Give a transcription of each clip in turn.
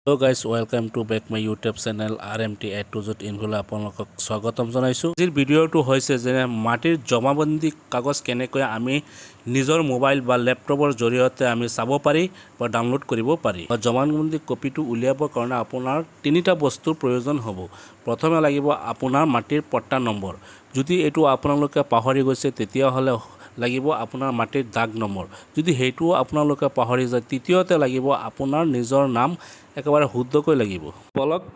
Hello guys, welcome to back my YouTube channel RMT A to Z ইনফলে আপোনালোকক স্বাগতম জনাইছো। আজিৰ ভিডিঅ'টো হৈছে যে মাটিৰ জমাবন্দী কাগজ কেনেকৈ আমি নিজৰ মোবাইল বা ল্যাপটপৰ জৰিয়তে আমি চাব পাৰি বা ডাউনলোড কৰিব পাৰি। জমাবন্দী কপিটো উলিয়াবৰ কাৰণে আপোনাৰ তিনিটা বস্তুৰ প্ৰয়োজন হ'ব। প্ৰথমে লাগিব আপোনাৰ মাটিৰ পট্টা নম্বৰ। যদি এটো আপোনালোকে পাহৰি গৈছে তেতিয়া হলে লাগিব আপোনাৰ মাটিৰ দাগ নম্বৰ। যদি হেইটো আপোনালোকে পাহৰি যায় তৃতীয়তে লাগিব আপোনাৰ নিজৰ নাম একেবাৰে শুদ্ধকৈ লাগিব।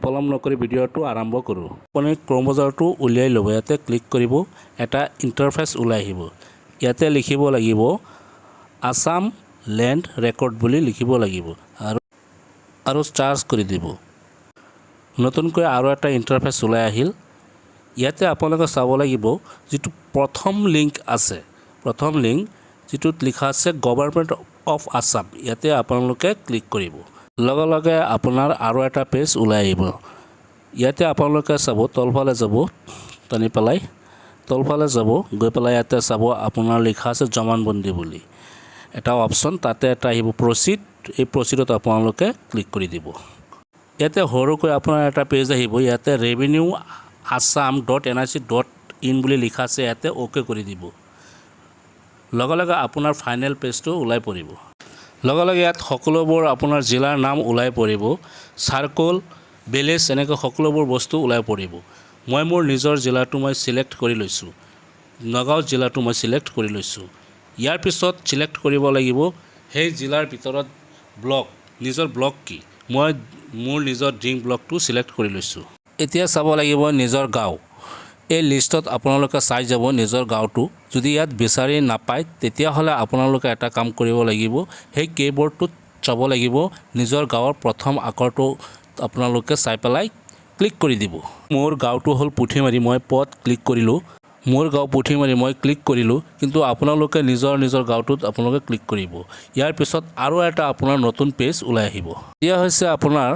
পলম নকৰি ভিডিঅ'টো আৰম্ভ কৰোঁ। আপুনি ক্ৰম ব্ৰাউজাৰটো উলিয়াই ল'ব। ইয়াতে ক্লিক কৰিব, এটা ইণ্টাৰফেচ ওলাই আহিব। ইয়াতে লিখিব লাগিব আসাম ল্যান্ড ৰেকৰ্ড বুলি লিখিব লাগিব আৰু চাৰ্জ কৰি দিব। নতুনকৈ আৰু এটা ইণ্টাৰফেচ ওলাই আহিল। ইয়াতে আপোনালোকে চাব লাগিব যিটো প্ৰথম লিংক আছে, প্ৰথম লিংক যিটোত লিখা আছে গভৰ্ণমেণ্ট অফ আসাম, ইয়াতে আপোনালোকে ক্লিক কৰিব। লগে লগে আপোনাৰ আৰু এটা পেজ ওলাই আহিব। ইয়াতে আপোনালোকে চাব তলফালে যাব, টানি পেলাই তলফালে যাব, গৈ পেলাই ইয়াতে চাব আপোনাৰ লিখা আছে জমানবন্দী বুলি এটা অপশ্যন, তাতে এটা আহিব প্ৰচিড। এই প্ৰচিডত আপোনালোকে ক্লিক কৰি দিব। ইয়াতে সৰুকৈ আপোনাৰ এটা পেজ আহিব। ইয়াতে ৰেভিনিউ assam.nic.in বুলি লিখা আছে, ইয়াতে ওকে কৰি দিব। লগে লগে আপোনাৰ ফাইনেল পেজটো ওলাই পৰিব। লগে লগে ইয়াত সকলোবোৰ আপোনাৰ জিলাৰ নাম ওলাই পৰিব, সাৰ্কল, ভিলেজ এনেকৈ সকলোবোৰ বস্তু ওলাই পৰিব। মই মোৰ নিজৰ জিলাটো মই সিলেক্ট কৰি লৈছোঁ, নগাঁও জিলাটো মই সিলেক্ট কৰি লৈছোঁ। ইয়াৰ পিছত সিলেক্ট কৰিব লাগিব সেই জিলাৰ ভিতৰত ব্লক, নিজৰ ব্লক কি। মই মোৰ নিজৰ ড্ৰিম ব্লকটো সিলেক্ট কৰি লৈছোঁ। এতিয়া চাব লাগিব নিজৰ গাঁও। এই লিষ্টত আপোনালোকে চাই যাব নিজৰ গাঁওটো। যদি ইয়াত বিচাৰি নাপায় তেতিয়াহ'লে আপোনালোকে এটা কাম কৰিব লাগিব, সেই কিবৰ্ডটোত চাব লাগিব নিজৰ গাঁৱৰ প্ৰথম আখৰটো আপোনালোকে চাই পেলাই ক্লিক কৰি দিব। মোৰ গাঁওটো হ'ল পুথিমাৰি, মই পত ক্লিক কৰিলোঁ। মোৰ গাঁও পুথিমাৰি মই ক্লিক কৰিলোঁ, কিন্তু আপোনালোকে নিজৰ গাঁওটোত আপোনালোকে ক্লিক কৰিব। ইয়াৰ পিছত আৰু এটা আপোনাৰ নতুন পেজ ওলাই আহিব। এয়া হৈছে আপোনাৰ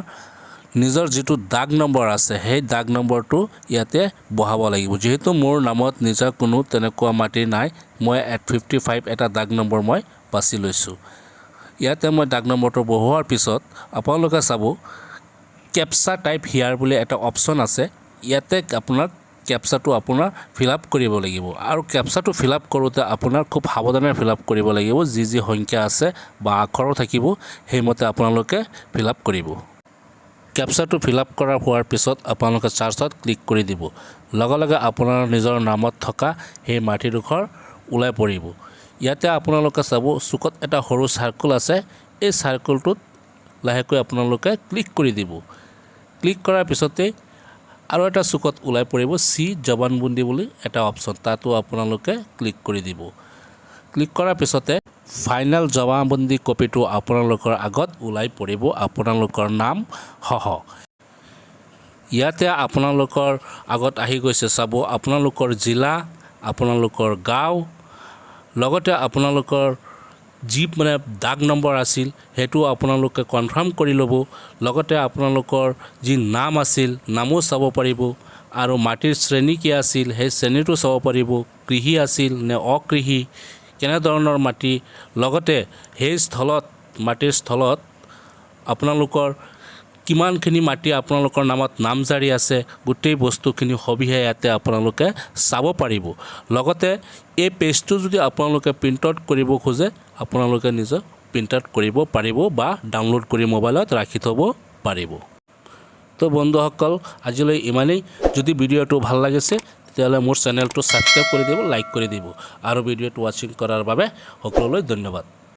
নিজৰ যিটো দাগ নম্বৰ আছে সেই দাগ নম্বৰটো ইয়াতে বহাব লাগিব। যেহেতু মোৰ নামত নিজা কোনো তেনেকুৱা মাটি নাই, মই 855 এটা দাগ নম্বৰ মই বাছি লৈছোঁ। ইয়াতে মই দাগ নম্বৰটো বহোৱাৰ পিছত আপোনালোকে চাব কেপচা টাইপ হিয়াৰ বুলি এটা অপশ্যন আছে। ইয়াতে আপোনাৰ কেপচাটো আপোনাৰ ফিল আপ কৰিব লাগিব, আৰু কেপচাটো ফিল আপ কৰোঁতে আপোনাৰ খুব সাৱধানে ফিল আপ কৰিব লাগিব। যি সংখ্যা আছে বা আখৰো থাকিব সেইমতে আপোনালোকে ফিল আপ কৰিব। কেপচাটো ফিল আপ কৰা হোৱাৰ পিছত আপোনালোকে চাৰ্জত ক্লিক কৰি দিব। লগে লগে আপোনাৰ নিজৰ নামত থকা সেই মাটিডোখৰ ওলাই পৰিব। ইয়াতে আপোনালোকে চাব চুকত এটা সৰু চাৰ্কল আছে, এই চাৰ্কলটোত লাহেকৈ আপোনালোকে ক্লিক কৰি দিব। ক্লিক কৰাৰ পিছতে আৰু এটা চুকত ওলাই পৰিব চি জমানবন্দী বুলি এটা অপশ্যন, তাতো আপোনালোকে ক্লিক কৰি দিব। ক্লিক কৰাৰ পিছতে ফাইনেল জমাবন্দী কপিটো আপোনালোকৰ আগত ওলাই পৰিব, আপোনালোকৰ নাম সহ। ইয়াতে আপোনালোকৰ আগত আহি গৈছে চাব আপোনালোকৰ জিলা, আপোনালোকৰ গাঁও, লগতে আপোনালোকৰ যি দাগ নম্বৰ আছিল সেইটো আপোনালোকে কনফাৰ্ম কৰি ল'ব। লগতে আপোনালোকৰ যি নাম আছিল নামো চাব পাৰিব, আৰু মাটিৰ শ্ৰেণী কি আছিল সেই শ্ৰেণীটো চাব পাৰিব, কৃষি আছিল নে অকৃষি, কেনেধৰণৰ মাটি, লগতে সেই স্থলত মাটিৰ স্থলত আপোনালোকৰ কিমানখিনি মাটি আপোনালোকৰ নামত নামজাৰি আছে, গোটেই বস্তুখিনি সবিহে ইয়াতে আপোনালোকে চাব পাৰিব। লগতে এই পেজটো যদি আপোনালোকে প্ৰিণ্ট আউট কৰিব খোজে আপোনালোকে নিজে প্ৰিণ্ট আউট কৰিব পাৰিব বা ডাউনলোড কৰি মোবাইলত ৰাখি থ'ব পাৰিব। তো বন্ধুসকল আজিলৈ ইমানেই। যদি ভিডিঅ'টো ভাল লাগিছে তেতিয়াহ'লে মোৰ চেনেলটো ছাবস্ক্ৰাইব কৰি দিব, লাইক কৰি দিব, আৰু ভিডিঅ'টো ৱাচিং কৰাৰ বাবে সকলোলৈ ধন্যবাদ।